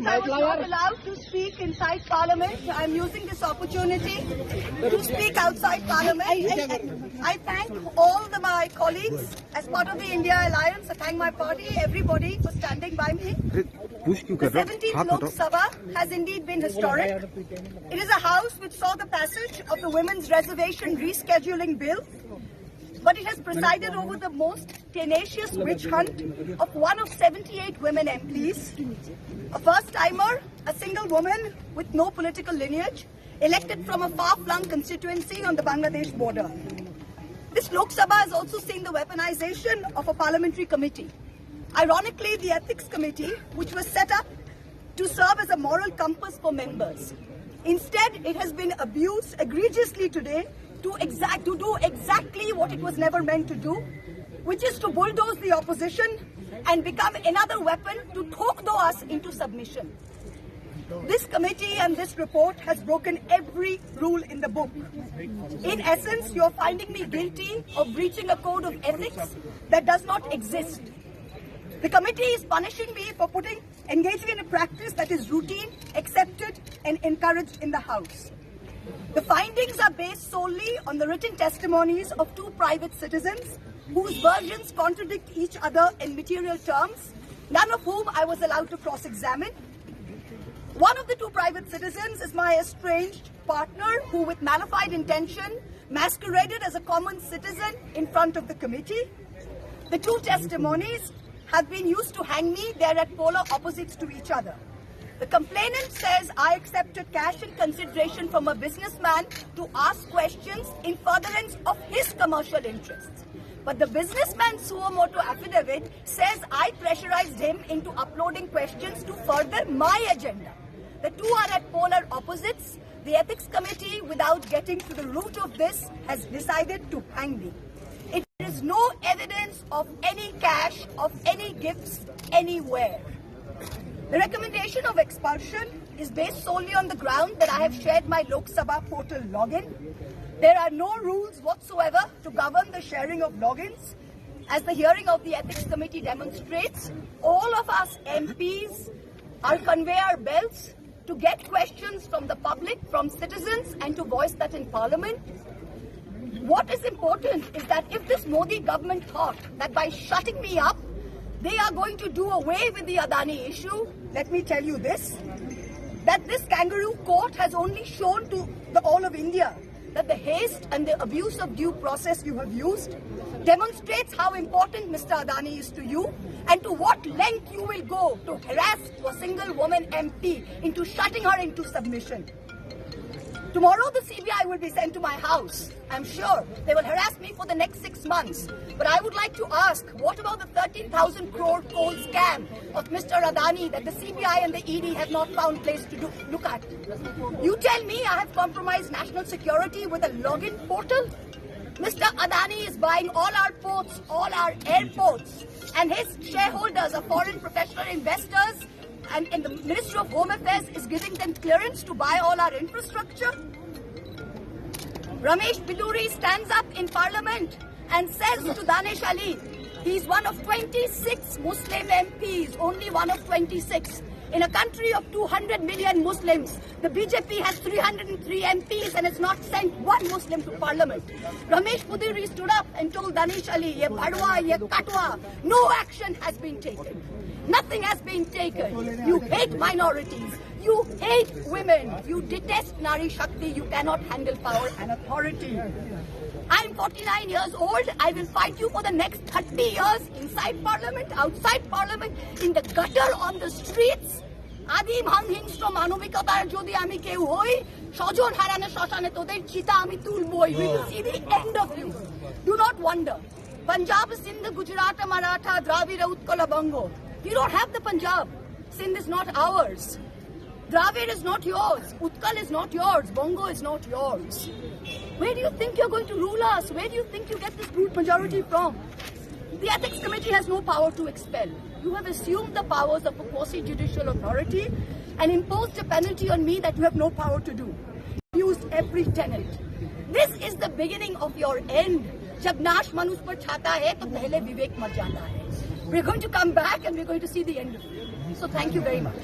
I was not allowed to speak inside Parliament. I'm using this opportunity to speak outside Parliament. I thank all my colleagues as part of the India Alliance. I thank my party, everybody for standing by me. The 17th Lok Sabha has indeed been historic. It is a house which saw the passage of the Women's Reservation Rescheduling Bill, but it has presided over the most tenacious witch hunt of one of 78 women MPs, a first-timer, a single woman with no political lineage, elected from a far-flung constituency on the Bangladesh border. This Lok Sabha has also seen the weaponization of a parliamentary committee. Ironically, the Ethics Committee, which was set up to serve as a moral compass for members. Instead, it has been abused egregiously today to do exactly what it was never meant to do, which is to bulldoze the opposition and become another weapon to thokdo us into submission. This committee and this report has broken every rule in the book. In essence, you're finding me guilty of breaching a code of ethics that does not exist. The committee is punishing me for engaging in a practice that is routine, accepted, and encouraged in the House. The findings are based solely on the written testimonies of two private citizens whose versions contradict each other in material terms, none of whom I was allowed to cross-examine. One of the two private citizens is my estranged partner who, with malified intention, masqueraded as a common citizen in front of the committee. The two testimonies have been used to hang me. They're at polar opposites to each other. The complainant says I accepted cash in consideration from a businessman to ask questions in furtherance of his commercial interests. But the businessman's suo motu affidavit says I pressurized him into uploading questions to further my agenda. The two are at polar opposites. The Ethics Committee, without getting to the root of this, has decided to hang me. There is no evidence of any cash, of any gifts, anywhere. The recommendation of expulsion is based solely on the ground that I have shared my Lok Sabha portal login. There are no rules whatsoever to govern the sharing of logins. As the hearing of the Ethics Committee demonstrates, all of us MPs are conveyor belts to get questions from the public, from citizens, and to voice that in Parliament. What is important is that if this Modi government thought that by shutting me up, they are going to do away with the Adani issue, let me tell you this, that this kangaroo court has only shown to all of India that the haste and the abuse of due process you have used demonstrates how important Mr. Adani is to you and to what length you will go to harass a single woman MP into shutting her into submission. Tomorrow the CBI will be sent to my house. I'm sure they will harass me for the next 6 months. But I would like to ask, what about the 13,000 crore coal scam of Mr. Adani that the CBI and the ED have not found place to look at? You tell me I have compromised national security with a login portal? Mr. Adani is buying all our ports, all our airports, and his shareholders are foreign professional investors, and the Ministry of Home Affairs is giving them clearance to buy all our infrastructure. Ramesh Bidhuri stands up in Parliament and says to Danish Ali, he's one of 26 Muslim MPs, only one of 26. In a country of 200 million Muslims, the BJP has 303 MPs and has not sent one Muslim to Parliament. Ramesh Bidhuri stood up and told Danish Ali, ye bhadwa, ye katwa, no action has been taken. Nothing has been taken. You hate minorities. You hate women. You detest Nari Shakti. You cannot handle power and authority. I'm 49 years old. I will fight you for the next 30 years inside Parliament, outside Parliament, in the gutter, on the streets. Adim hanghingstra manovikatar jodi ami keu hoi, shojon harane shoshane toder chita ami tulboi. We will see the end of you. Do not wonder. Punjab, Sindh, Gujarat, Maratha, Dravida, Utkala, Bango. You don't have the Punjab. Sindh is not ours. Dravid is not yours. Utkal is not yours. Bongo is not yours. Where do you think you're going to rule us? Where do you think you get this brute majority from? The Ethics Committee has no power to expel. You have assumed the powers of a quasi-judicial authority and imposed a penalty on me that you have no power to do. You used every tenet. This is the beginning of your end. जब नाश मनुष्य पर छाता है तो पहले विवेक मर जाता है. We're going to come back and we're going to see the end of it. So thank you very much.